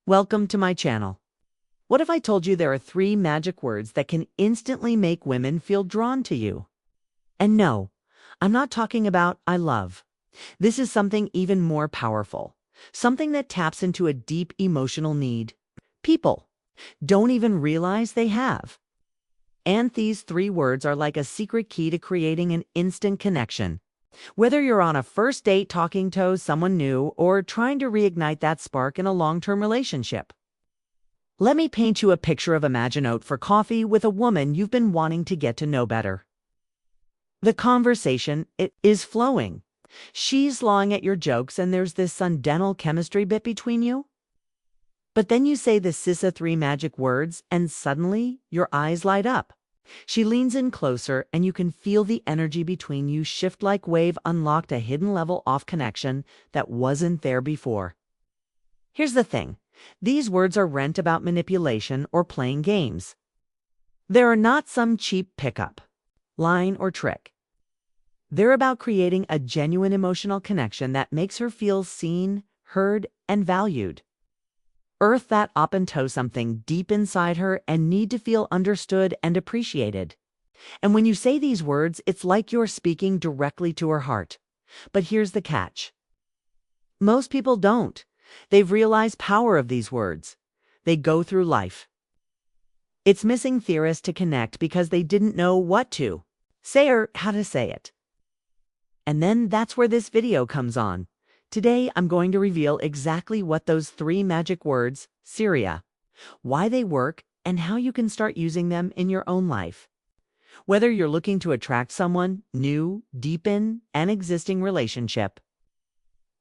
Welcome to my channel. What if I told you there are 3 magic words that can instantly make women feel drawn to you? And no, I'm not talking about I love. This is something even more powerful, something that taps into a deep emotional need people don't even realize they have. And these 3 words are like a secret key to creating an instant connection. Whether you're on a first date talking to someone new or trying to reignite that spark in a long-term relationship. Let me paint you a picture of Imagine out for coffee with a woman you've been wanting to get to know better. The conversation, it is flowing. She's lawing at your jokes and there's this undental chemistry bit between you. But then you say the CISA 3 magic words and suddenly your eyes light up. She leans in closer and you can feel the energy between you shift like wave unlocked a hidden level of connection that wasn't there before. Here's the thing. These words aren't about manipulation or playing games. They're not some cheap pickup, line, or trick. They're about creating a genuine emotional connection that makes her feel seen, heard, and valued. Earth that up into something deep inside her and need to feel understood and appreciated. And when you say these words, it's like you're speaking directly to her heart. But here's the catch. Most people don't. They've realized power of these words. They go through life. It's missing theorists to connect because they didn't know what to say or how to say it. And then that's where this video comes on. Today, I'm going to reveal exactly what those 3 magic words, Syria, why they work, and how you can start using them in your own life. Whether you're looking to attract someone new, deepen an existing relationship,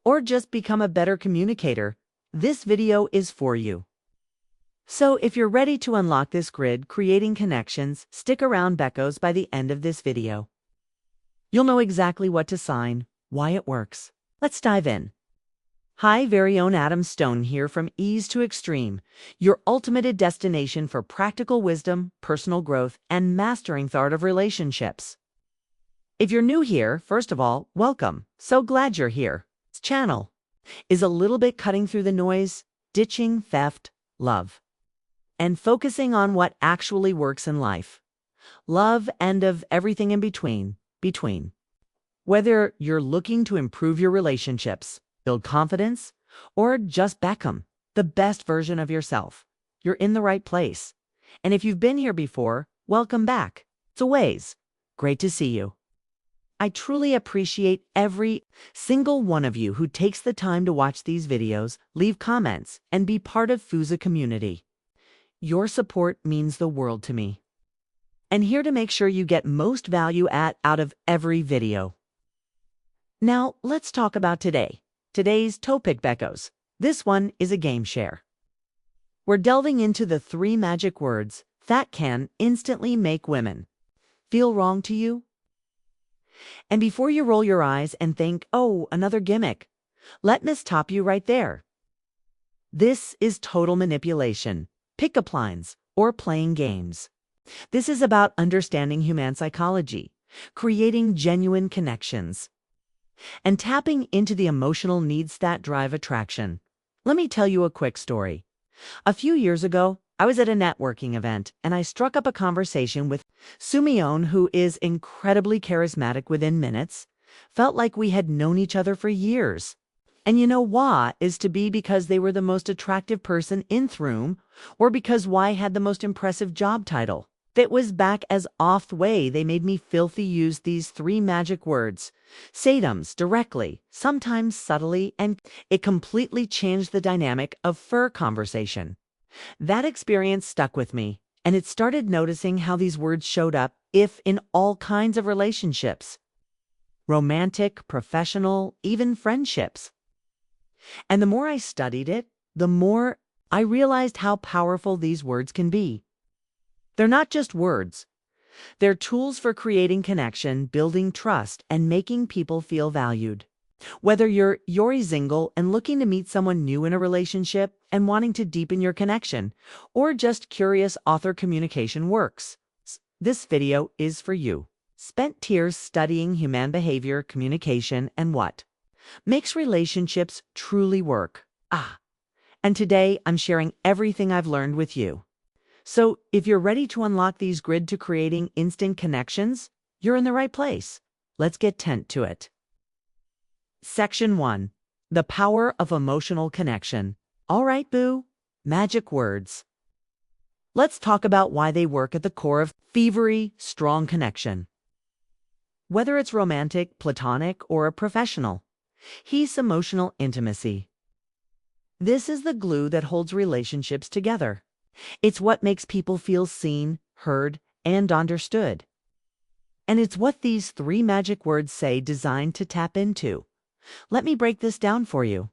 or just become a better communicator, this video is for you. So if you're ready to unlock this grid, creating connections, stick around Beckos by the end of this video. You'll know exactly what to sign, why it works. Let's dive in. Hi, very own Adam Stone here from Ease to Extreme, your ultimate destination for practical wisdom, personal growth, and mastering the art of relationships. If you're new here, first of all, welcome. So glad you're here. This channel is a little bit cutting through the noise, ditching theft, love, and focusing on what actually works in life. Love and of everything in between. Whether you're looking to improve your relationships, build confidence, or just become the best version of yourself, you're in the right place. And if you've been here before, welcome back. It's a ways. Great to see you. I truly appreciate every single one of you who takes the time to watch these videos, leave comments, and be part of FUSA community. Your support means the world to me. And here to make sure you get most value out of every video. Now, let's talk about today's topic, Beckos. This one is a game share. We're delving into the 3 magic words that can instantly make women feel wrong to you. And before you roll your eyes and think, oh, another gimmick, let me stop you right there. This is total manipulation, pick-up lines, or playing games. This is about understanding human psychology, creating genuine connections, and tapping into the emotional needs that drive attraction. Let me tell you a quick story. A few years ago, I was at a networking event and I struck up a conversation with Sumion, who is incredibly charismatic within minutes. Felt like we had known each other for years. And you know why is to be because they were the most attractive person in the room, or because why had the most impressive job title. That was back as off the way they made me filthy use these 3 magic words. Sadums directly, sometimes subtly, and it completely changed the dynamic of fur conversation. That experience stuck with me, and it started noticing how these words showed up in all kinds of relationships. Romantic, professional, even friendships. And the more I studied it, the more I realized how powerful these words can be. They're not just words. They're tools for creating connection, building trust, and making people feel valued. Whether you're single and looking to meet someone new in a relationship and wanting to deepen your connection, or just curious author communication works, this video is for you. Spent years studying human behavior, communication, and what makes relationships truly work. And today I'm sharing everything I've learned with you. So if you're ready to unlock these grid to creating instant connections, you're in the right place. Let's get to it. Section 1. The power of emotional connection. All right, boo. Magic words. Let's talk about why they work at the core of thievery, strong connection. Whether it's romantic, platonic, or a professional, he's emotional intimacy. This is the glue that holds relationships together. It's what makes people feel seen, heard, and understood. And it's what these 3 magic words say designed to tap into. Let me break this down for you.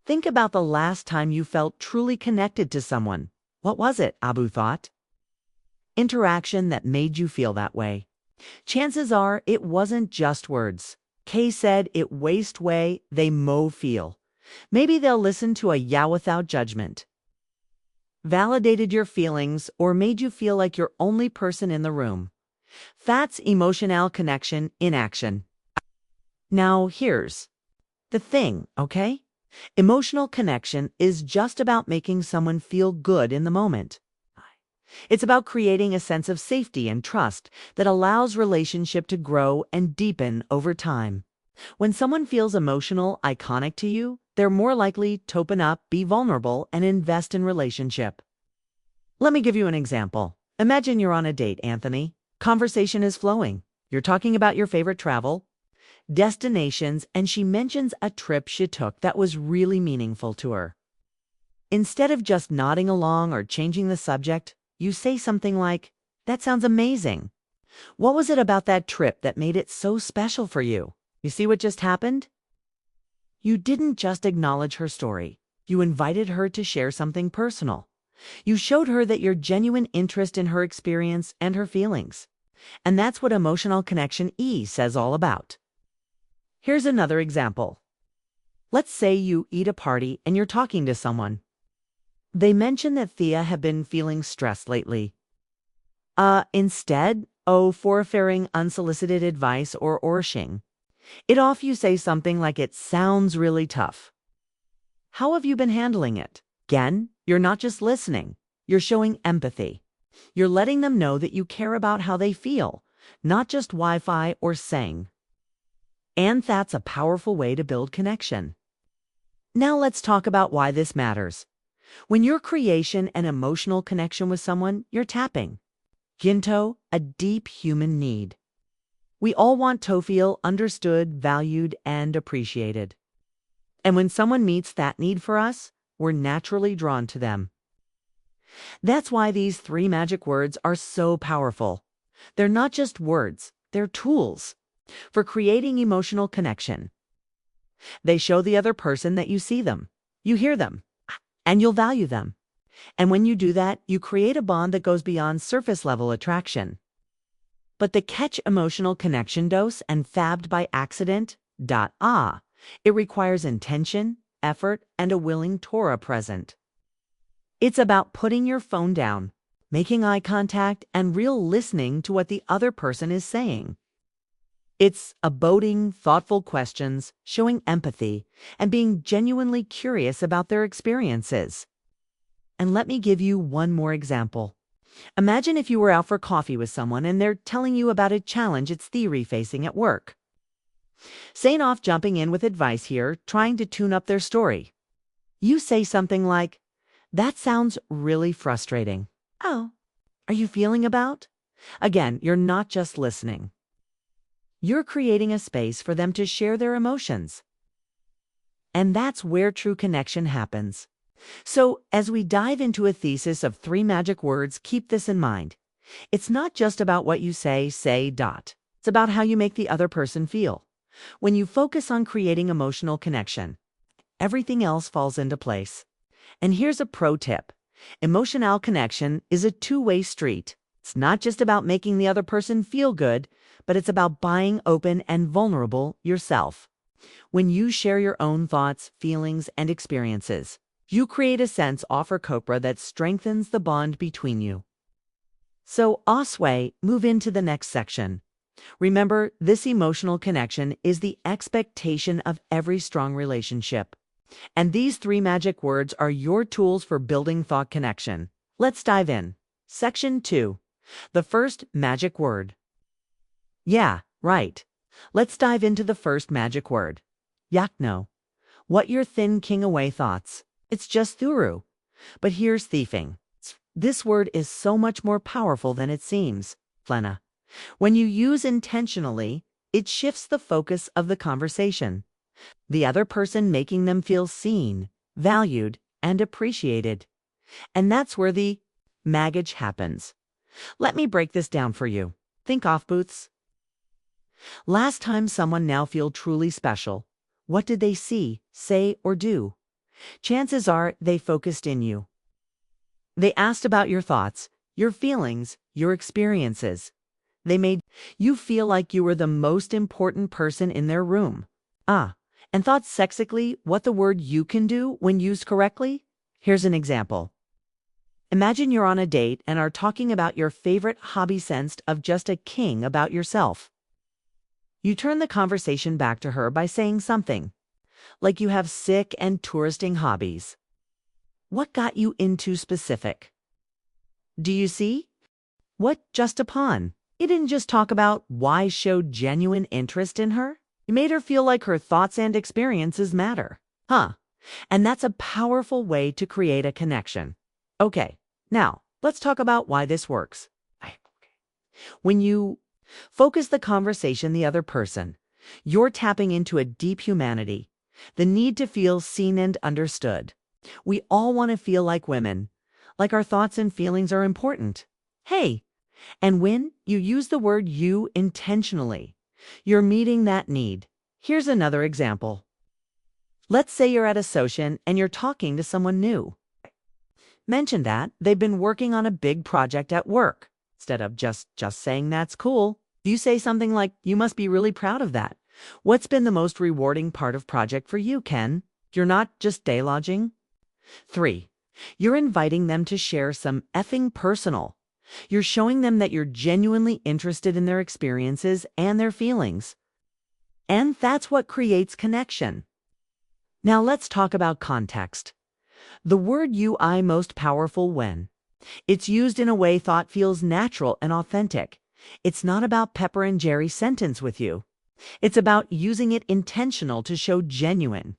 Think about the last time you felt truly connected to someone. What was it, Abu thought? Interaction that made you feel that way. Chances are it wasn't just words. Kay said it waste way they mo feel. Maybe they'll listen to a yeah without judgment. Validated your feelings or made you feel like you're only person in the room. That's emotional connection in action. Now here's the thing, okay? Emotional connection is just about making someone feel good in the moment. It's about creating a sense of safety and trust that allows relationship to grow and deepen over time. When someone feels emotional, iconic to you, they're more likely to open up, be vulnerable, and invest in relationship. Let me give you an example. Imagine you're on a date, Anthony. Conversation is flowing. You're talking about your favorite travel destinations, and she mentions a trip she took that was really meaningful to her. Instead of just nodding along or changing the subject, you say something like, "That sounds amazing. What was it about that trip that made it so special for you?" You see what just happened? You didn't just acknowledge her story. You invited her to share something personal. You showed her that your genuine interest in her experience and her feelings. And that's what emotional connection says all about. Here's another example. Let's say you eat a party and you're talking to someone. They mention that Thea have been feeling stressed lately. Instead, forfeiting unsolicited advice or orshing. It off you say something like it sounds really tough. How have you been handling it? Again, you're not just listening. You're showing empathy. You're letting them know that you care about how they feel, not just Wi-Fi or saying. And that's a powerful way to build connection. Now let's talk about why this matters. When you're creating an emotional connection with someone, you're tapping Ginto, a deep human need. We all want to feel understood, valued, and appreciated. And when someone meets that need for us, we're naturally drawn to them. That's why these 3 magic words are so powerful. They're not just words, they're tools for creating emotional connection. They show the other person that you see them, you hear them, and you'll value them. And when you do that, you create a bond that goes beyond surface level attraction. But the catch emotional connection dose and fabbed by accident, it requires intention, effort, and a willing Torah present. It's about putting your phone down, making eye contact, and real listening to what the other person is saying. It's abiding, thoughtful questions, showing empathy, and being genuinely curious about their experiences. And let me give you one more example. Imagine if you were out for coffee with someone and they're telling you about a challenge it's theory facing at work. Saying off jumping in with advice here, trying to tune up their story. You say something like, "That sounds really frustrating. Oh, are you feeling about?" Again, you're not just listening. You're creating a space for them to share their emotions. And that's where true connection happens. So, as we dive into a thesis of 3 magic words, keep this in mind. It's not just about what you say. It's about how you make the other person feel. When you focus on creating emotional connection, everything else falls into place. And here's a pro tip. Emotional connection is a 2-way street. It's not just about making the other person feel good, but it's about being open and vulnerable yourself. When you share your own thoughts, feelings, and experiences, you create a sense offer copra that strengthens the bond between you. So, Osway, move into the next section. Remember, this emotional connection is the expectation of every strong relationship. And these three magic words are your tools for building thought connection. Let's dive in. Section 2. The first magic word. Yeah, right. Let's dive into the first magic word. Yakno. What your thin king away thoughts. It's just thuru. But here's thieving. This word is so much more powerful than it seems. Flena. When you use intentionally, it shifts the focus of the conversation. The other person making them feel seen, valued, and appreciated. And that's where the magic happens. Let me break this down for you. Think off booths. Last time someone now feel truly special. What did they see, say, or do? Chances are they focused in you. They asked about your thoughts, your feelings, your experiences. They made you feel like you were the most important person in their room. And thought sexically what the word you can do when used correctly? Here's an example. Imagine you're on a date and are talking about your favorite hobby sensed of just a king about yourself. You turn the conversation back to her by saying something, like you have sick and touristing hobbies. What got you into specific? Do you see? What just upon? You didn't just talk about why showed genuine interest in her. You made her feel like her thoughts and experiences matter. And that's a powerful way to create a connection. Okay, now let's talk about why this works. When you focus the conversation the other person, you're tapping into a deep humanity, the need to feel seen and understood. We all want to feel like women, like our thoughts and feelings are important. Hey, and when you use the word you intentionally, you're meeting that need. Here's another example. Let's say you're at a socian and you're talking to someone new. Mention that they've been working on a big project at work. Instead of just saying that's cool, you say something like, you must be really proud of that. What's been the most rewarding part of project for you, Ken? You're not just dialoguing. 3. You're inviting them to share some effing personal. You're showing them that you're genuinely interested in their experiences and their feelings. And that's what creates connection. Now let's talk about context. The word UI most powerful when it's used in a way thought feels natural and authentic. It's not about Pepper and Jerry sentence with you. It's about using it intentional to show genuine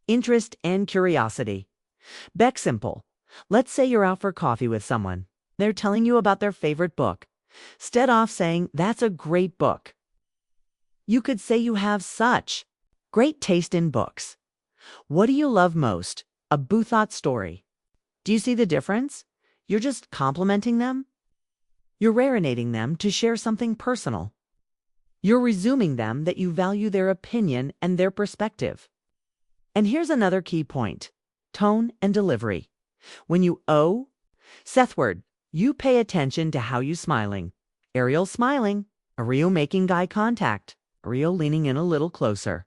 interest and curiosity. Beck simple. Let's say you're out for coffee with someone. They're telling you about their favorite book. Instead of saying, that's a great book, you could say you have such great taste in books. What do you love most? A Buthot story. Do you see the difference? You're just complimenting them. You're rarenating them to share something personal. You're resuming them that you value their opinion and their perspective. And here's another key point. Tone and delivery. When you Sethward, you pay attention to how you smiling. Ariel smiling. Ariel making eye contact. Ariel leaning in a little closer.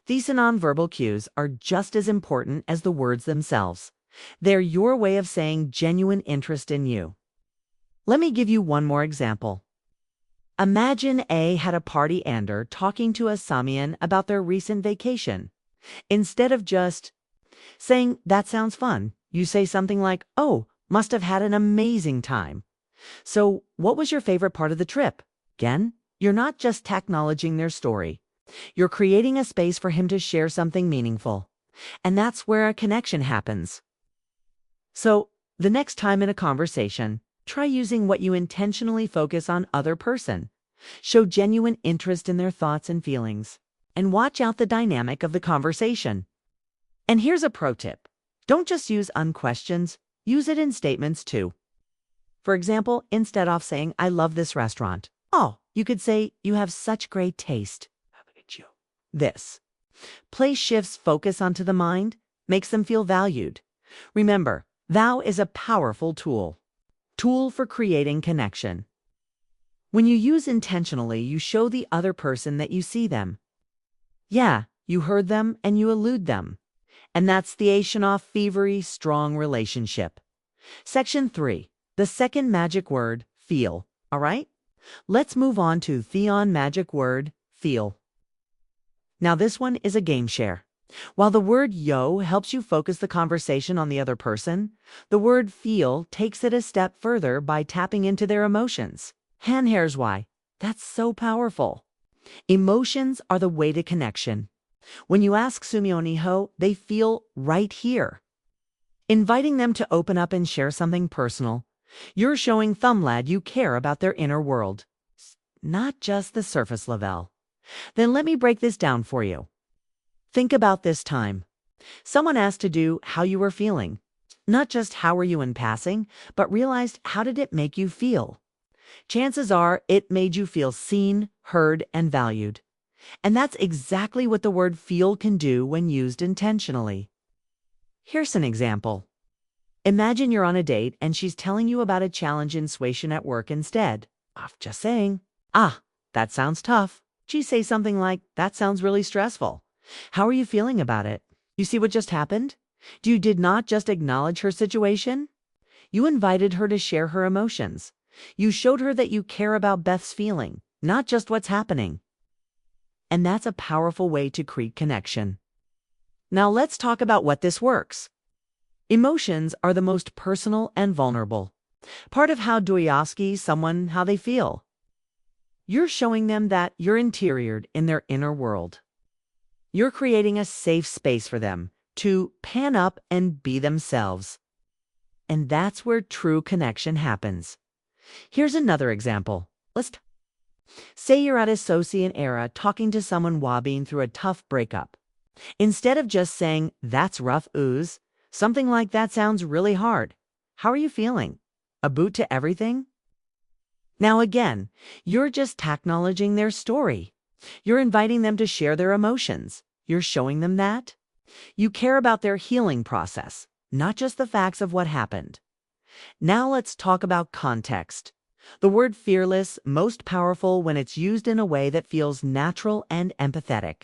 These nonverbal cues are just as important as the words themselves. They're your way of saying genuine interest in you. Let me give you one more example. Imagine A had a party ander talking to a Samian about their recent vacation. Instead of just saying, that sounds fun, you say something like, oh, must have had an amazing time. So, what was your favorite part of the trip? Again, you're not just acknowledging their story. You're creating a space for him to share something meaningful. And that's where a connection happens. So, the next time in a conversation, try using what you intentionally focus on other person. Show genuine interest in their thoughts and feelings. And watch out the dynamic of the conversation. And here's a pro tip. Don't just use questions, use it in statements too. For example, instead of saying, I love this restaurant, you could say, you have such great taste. This place shifts focus onto the mind, makes them feel valued. Remember, thou is a powerful tool for creating connection. When you use intentionally, you show the other person that you see them. Yeah, you heard them and you elude them. And that's the Ashenoff fevery strong relationship. Section 3, the second magic word, feel. All right? Let's move on to Theon magic word, feel. Now this one is a game share. While the word yo helps you focus the conversation on the other person, the word feel takes it a step further by tapping into their emotions. And here's why. That's so powerful. Emotions are the way to connection. When you ask Sumioniho, they feel right here. Inviting them to open up and share something personal, you're showing Thumbelad you care about their inner world, not just the surface level. Then let me break this down for you. Think about this time. Someone asked to do how you were feeling. Not just how were you in passing, but realized how did it make you feel. Chances are it made you feel seen, heard, and valued. And that's exactly what the word feel can do when used intentionally. Here's an example. Imagine you're on a date and she's telling you about a challenge in situation at work instead of just saying, that sounds tough. She say something like, that sounds really stressful. How are you feeling about it? You see what just happened? You did not just acknowledge her situation. You invited her to share her emotions. You showed her that you care about Beth's feeling, not just what's happening. And that's a powerful way to create connection. Now let's talk about what this works. Emotions are the most personal and vulnerable. Part of how do we ask someone how they feel. You're showing them that you're interiored in their inner world. You're creating a safe space for them to pan up and be themselves. And that's where true connection happens. Here's another example. Say you're at a associate era talking to someone while being through a tough breakup. Instead of just saying, that's rough ooze, something like that sounds really hard. How are you feeling? A boot to everything? Now again, you're just acknowledging their story. You're inviting them to share their emotions. You're showing them that you care about their healing process, not just the facts of what happened. Now let's talk about context. The word fearless, most powerful when it's used in a way that feels natural and empathetic.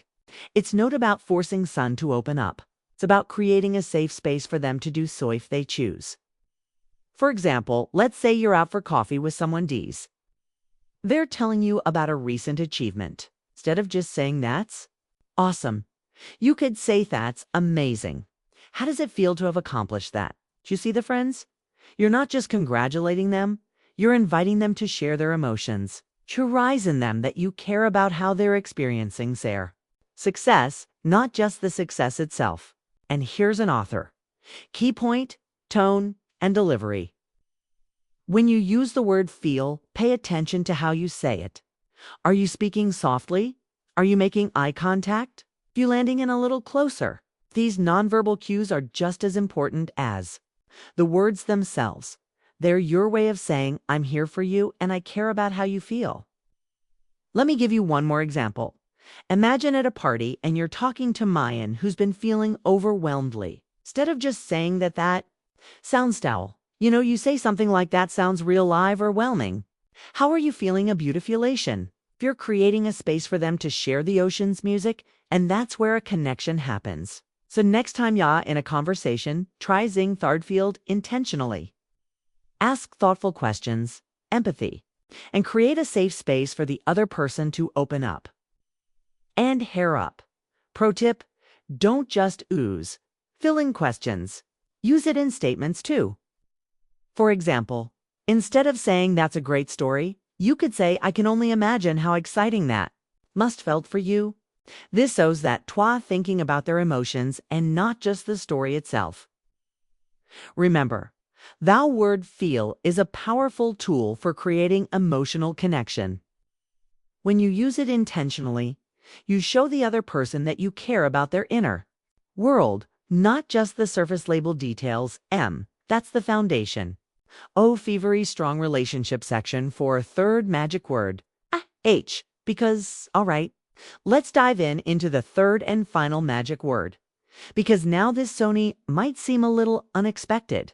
It's not about forcing someone to open up. It's about creating a safe space for them to do so if they choose. For example, let's say you're out for coffee with someone D's. They're telling you about a recent achievement. Instead of just saying that's awesome, you could say that's amazing. How does it feel to have accomplished that? Do you see the friends? You're not just congratulating them, you're inviting them to share their emotions. To rise in them that you care about how they're experiencing their success, not just the success itself. And here's an author. Key point, tone, and delivery. When you use the word feel, pay attention to how you say it. Are you speaking softly? Are you making eye contact? Are you landing in a little closer? These nonverbal cues are just as important as the words themselves. They're your way of saying, I'm here for you and I care about how you feel. Let me give you one more example. Imagine at a party and you're talking to Mayan who's been feeling overwhelmedly. Instead of just saying that sounds dull. You say something like that sounds real live or whelming. How are you feeling a beautifulation? If you're creating a space for them to share the ocean's music, and that's where a connection happens. So next time you're in a conversation, try zing Thardfield intentionally. Ask thoughtful questions, empathy, and create a safe space for the other person to open up. And hair up. Pro tip, don't just ooze. Fill in questions. Use it in statements too. For example, instead of saying that's a great story, you could say I can only imagine how exciting that must felt for you. This shows that twa thinking about their emotions and not just the story itself. Remember, thou word feel is a powerful tool for creating emotional connection. When you use it intentionally, you show the other person that you care about their inner world, not just the surface level details. That's the foundation. Fevery strong relationship section for third magic word, H, because, all right, let's dive into the third and final magic word, because now this Sony might seem a little unexpected.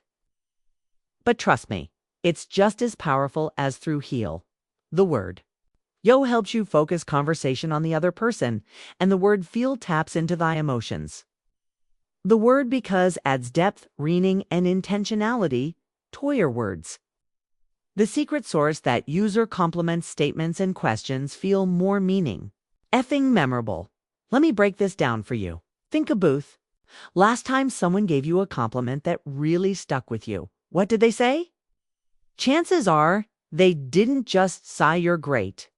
But trust me, it's just as powerful as through heal. The word. Yo helps you focus conversation on the other person, and the word feel taps into thy emotions. The word because adds depth, meaning, and intentionality, Toyer words. The secret source that user complements statements and questions feel more meaning. Effing memorable. Let me break this down for you. Think of Booth. Last time someone gave you a compliment that really stuck with you, what did they say? Chances are they didn't just sigh you're great.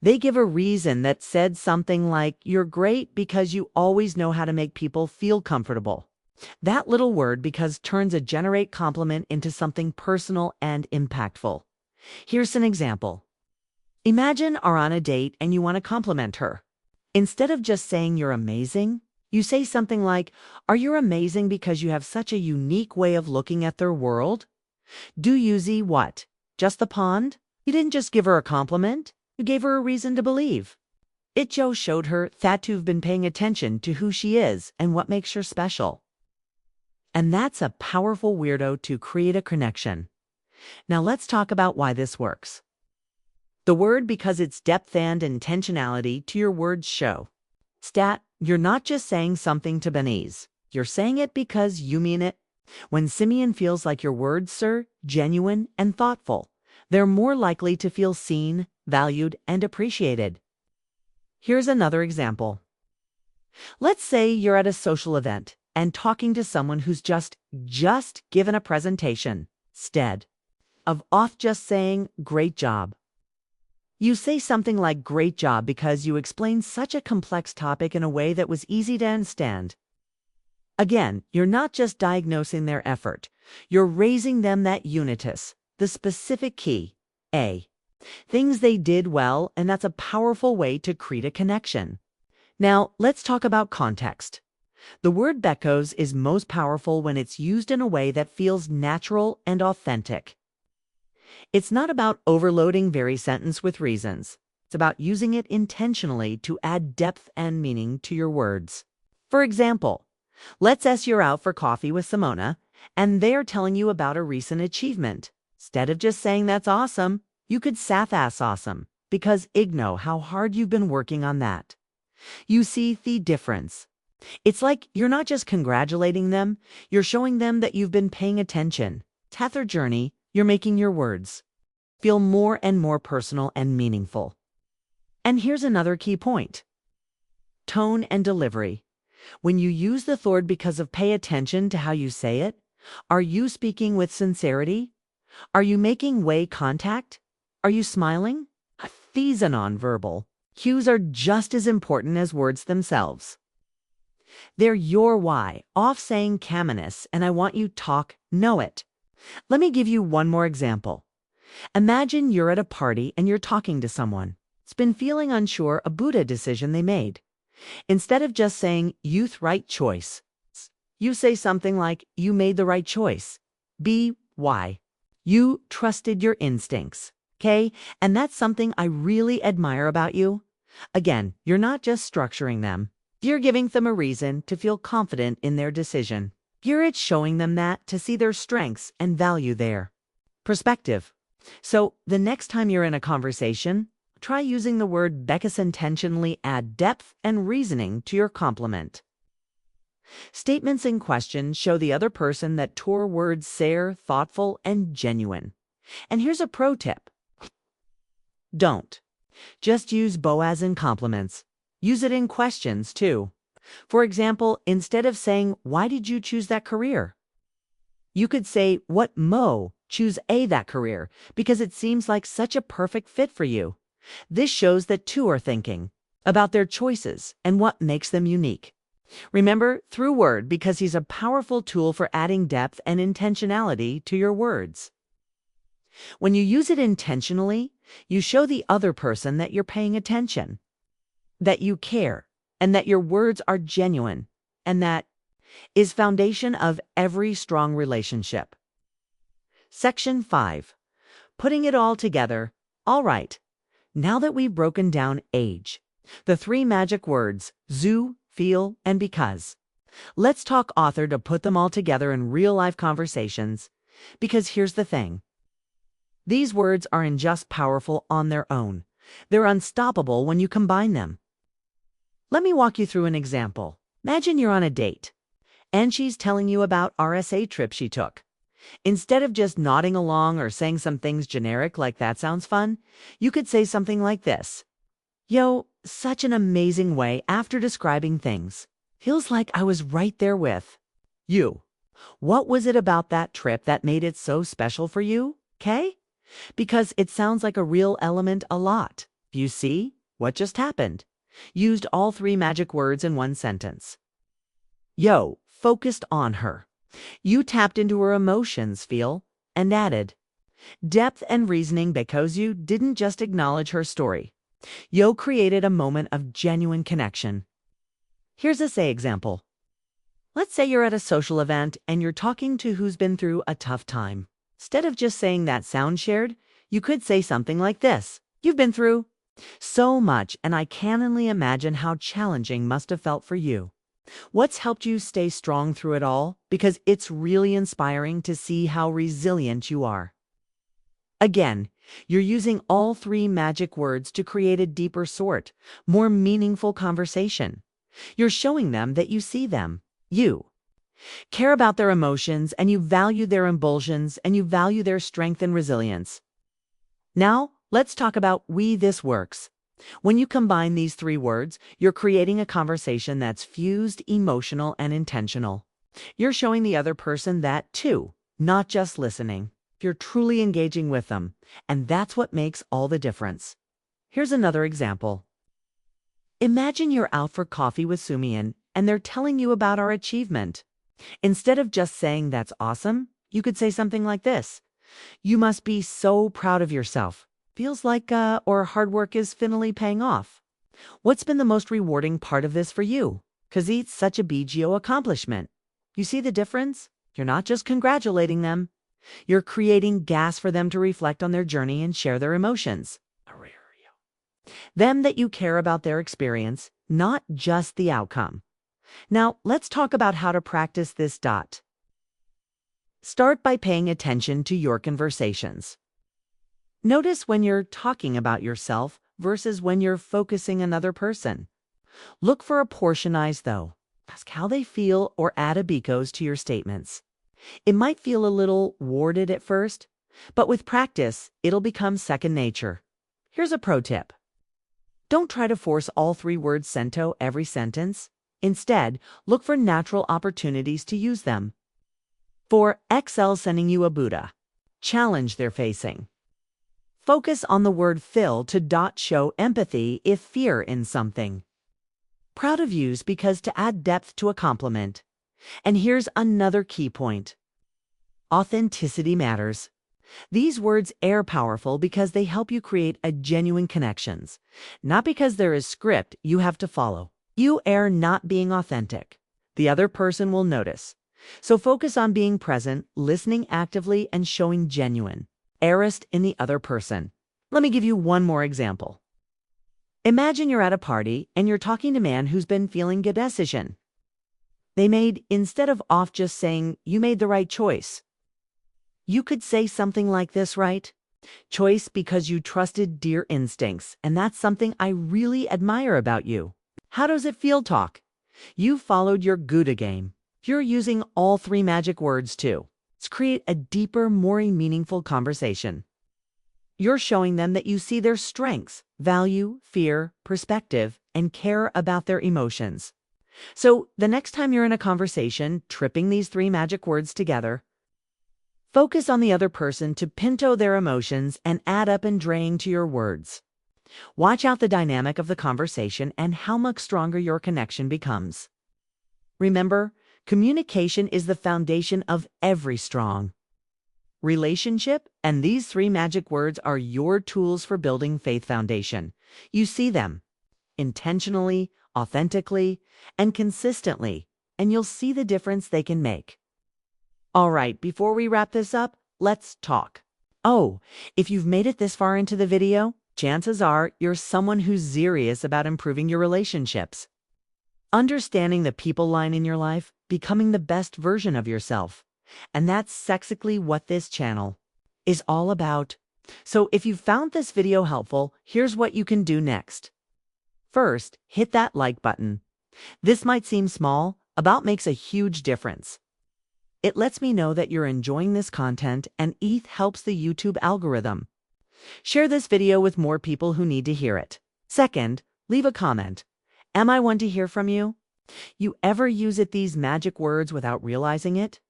They give a reason that said something like, you're great because you always know how to make people feel comfortable. That little word because turns a generate compliment into something personal and impactful. Here's an example. Imagine are on a date and you want to compliment her. Instead of just saying you're amazing, you say something like, are you amazing because you have such a unique way of looking at their world? Do you see what? Just the pond? You didn't just give her a compliment. You gave her a reason to believe. It just showed her that you've been paying attention to who she is and what makes her special. And that's a powerful weirdo to create a connection. Now let's talk about why this works. The word because its depth and intentionality to your words show. Stat, you're not just saying something to Benise. You're saying it because you mean it. When Simeon feels like your words, sir, genuine and thoughtful, they're more likely to feel seen, valued, and appreciated. Here's another example. Let's say you're at a social event and talking to someone who's just given a presentation, instead of just saying, great job. You say something like great job because you explained such a complex topic in a way that was easy to understand. Again, you're not just diagnosing their effort. You're raising them that unitus, the specific key, A. Things they did well, and that's a powerful way to create a connection. Now, let's talk about context. The word bekos is most powerful when it's used in a way that feels natural and authentic. It's not about overloading very sentence with reasons. It's about using it intentionally to add depth and meaning to your words. For example, let's say you're out for coffee with Simona, and they're telling you about a recent achievement. Instead of just saying that's awesome, you could that's awesome, because igno how hard you've been working on that. You see the difference. It's like you're not just congratulating them, you're showing them that you've been paying attention. That's their journey. You're making your words feel more and more personal and meaningful. And here's another key point. Tone and delivery. When you use the word because of pay attention to how you say it, are you speaking with sincerity? Are you making eye contact? Are you smiling? These are nonverbal cues are just as important as words themselves. They're your why, off saying Caminus, and I want you talk, know it. Let me give you one more example. Imagine you're at a party and you're talking to someone. It's been feeling unsure a Buddha decision they made. Instead of just saying, youth right choice, you say something like, you made the right choice. B, why? You trusted your instincts. Okay? And that's something I really admire about you. Again, you're not just structuring them. You're giving them a reason to feel confident in their decision. You're showing them that to see their strengths and value their perspective. So the next time you're in a conversation, try using the word because intentionally add depth and reasoning to your compliment. Statements and questions show the other person that your words say thoughtful and genuine. And here's a pro tip. Don't just use Boaz in compliments. Use it in questions too. For example, instead of saying, why did you choose that career? You could say, what choose that career because it seems like such a perfect fit for you. This shows that two are thinking about their choices and what makes them unique. Remember, through word because he's a powerful tool for adding depth and intentionality to your words. When you use it intentionally, you show the other person that you're paying attention, that you care, and that your words are genuine, and that is foundation of every strong relationship. Section 5. Putting it all together. All right. Now that we've broken down age, the three magic words, zoo, feel, and because, let's talk author to put them all together in real-life conversations. Because here's the thing. These words aren't just powerful on their own. They're unstoppable when you combine them. Let me walk you through an example. Imagine you're on a date, and she's telling you about RSA trip she took. Instead of just nodding along or saying some things generic like that sounds fun, you could say something like this. Yo, such an amazing way after describing things. Feels like I was right there with you. What was it about that trip that made it so special for you, Kay? Because it sounds like a real element a lot. You see what just happened? Used all three magic words in one sentence. Yo, focused on her. You tapped into her emotions, feel, and added depth and reasoning because you didn't just acknowledge her story. Yo created a moment of genuine connection. Here's a say example. Let's say you're at a social event and you're talking to who's been through a tough time. Instead of just saying that sound shared, you could say something like this. You've been through so much, and I can only imagine how challenging must have felt for you. What's helped you stay strong through it all? Because it's really inspiring to see how resilient you are. Again, you're using all three magic words to create a deeper sort, more meaningful conversation. You're showing them that you see them. You care about their emotions, and you value their impulsions, and you value their strength and resilience. Now, let's talk about this works. When you combine these three words, you're creating a conversation that's fused, emotional, and intentional. You're showing the other person that too, not just listening. You're truly engaging with them, and that's what makes all the difference. Here's another example. Imagine you're out for coffee with Sumian, and they're telling you about our achievement. Instead of just saying that's awesome, you could say something like this. You must be so proud of yourself. Feels like or hard work is finally paying off. What's been the most rewarding part of this for you? 'Cause it's such a BGO accomplishment. You see the difference? You're not just congratulating them. You're creating gas for them to reflect on their journey and share their emotions. Them that you care about their experience, not just the outcome. Now, let's talk about how to practice this. Start by paying attention to your conversations. Notice when you're talking about yourself versus when you're focusing another person. Look for a portionized though. Ask how they feel or add a because to your statements. It might feel a little worded at first, but with practice, it'll become second nature. Here's a pro tip. Don't try to force all three words cento every sentence. Instead, look for natural opportunities to use them. For XL sending you a Buddha, challenge they're facing. Focus on the word fill to show empathy if fear in something. Proud of yous because to add depth to a compliment. And here's another key point. Authenticity matters. These words are powerful because they help you create a genuine connections, not because there is script you have to follow. You are not being authentic. The other person will notice. So focus on being present, listening actively, and showing genuine interest in the other person. Let me give you one more example. Imagine you're at a party and you're talking to a man who's been feeling good decision. They made, instead of off just saying, you made the right choice. You could say something like this, right? Choice because you trusted dear instincts, and that's something I really admire about you. How does it feel, talk? You followed your Gouda game. You're using all three magic words too. Let's create a deeper, more meaningful conversation. You're showing them that you see their strengths, value, fear, perspective, and care about their emotions. So the next time you're in a conversation, tripping these three magic words together, focus on the other person to pinto their emotions and add up and drain to your words. Watch out the dynamic of the conversation and how much stronger your connection becomes. Remember, communication is the foundation of every strong relationship, and these three magic words are your tools for building faith foundation. You see them intentionally, authentically, and consistently, and you'll see the difference they can make. All right, before we wrap this up, let's talk. Oh, if you've made it this far into the video, chances are you're someone who's serious about improving your relationships. Understanding the people line in your life, becoming the best version of yourself. And that's sexically what this channel is all about. So if you found this video helpful, here's what you can do next. First, hit that like button. This might seem small, but makes a huge difference. It lets me know that you're enjoying this content, and ETH helps the YouTube algorithm. Share this video with more people who need to hear it. Second, leave a comment. Am I one to hear from you? You ever use these magic words without realizing it?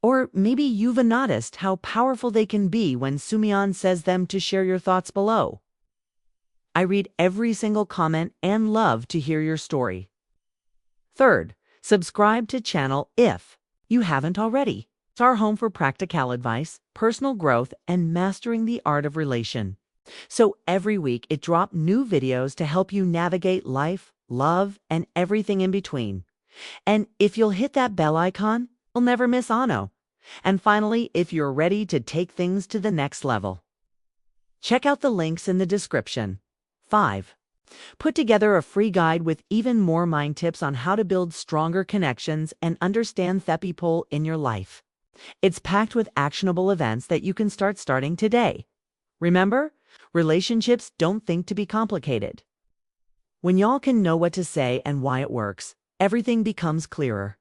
Or maybe you've noticed how powerful they can be when Sumion says them to share your thoughts below. I read every single comment and love to hear your story. Third, subscribe to channel if you haven't already. It's our home for practical advice, personal growth, and mastering the art of relation. So every week it drops new videos to help you navigate life, love, and everything in between. And if you'll hit that bell icon, you'll never miss Ano. And finally, if you're ready to take things to the next level, check out the links in the description. 5. Put together a free guide with even more mind tips on how to build stronger connections and understand therapy pull in your life. It's packed with actionable events that you can starting today. Remember, relationships don't think to be complicated. When y'all can know what to say and why it works, everything becomes clearer.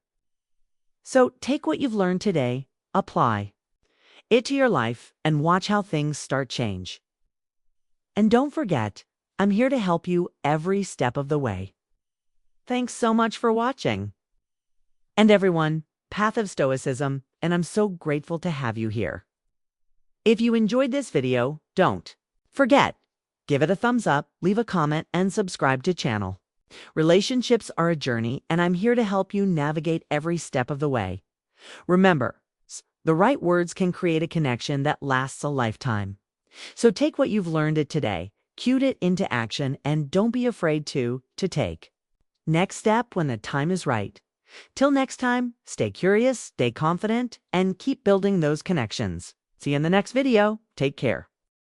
So take what you've learned today, apply it to your life, and watch how things start change. And don't forget, I'm here to help you every step of the way. Thanks so much for watching. And everyone, Path of Stoicism, and I'm so grateful to have you here. If you enjoyed this video, don't forget, give it a thumbs up, leave a comment, and subscribe to channel. Relationships are a journey, and I'm here to help you navigate every step of the way. Remember, the right words can create a connection that lasts a lifetime. So take what you've learned today, cue it into action, and don't be afraid to take next step when the time is right. Till next time, stay curious, stay confident, and keep building those connections. See you in the next video. Take care.